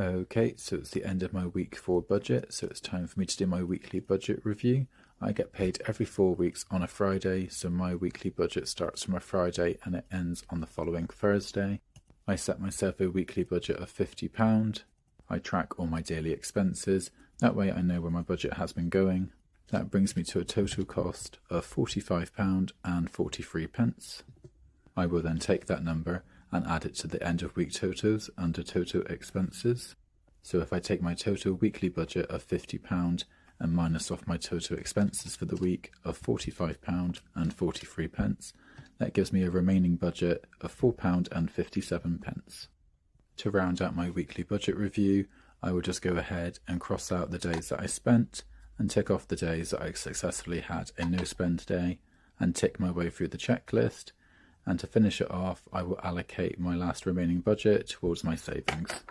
Okay, so it's the end of my week 4 budget, so it's time for me to do my weekly budget review. I get paid every 4 weeks on a Friday, so my weekly budget starts from a Friday and it ends on the following Thursday. I set myself a weekly budget of £50. I track all my daily expenses, that way I know where my budget has been going. That brings me to a total cost of £45.43. I will then take that number and add it to the end of week totals under total expenses. So if I take my total weekly budget of £50 and minus off my total expenses for the week of £45.43, that gives me a remaining budget of £4.57. To round out my weekly budget review, I will just go ahead and cross out the days that I spent and tick off the days that I successfully had a no spend day and tick my way through the checklist. And to finish it off, I will allocate my last remaining budget towards my savings.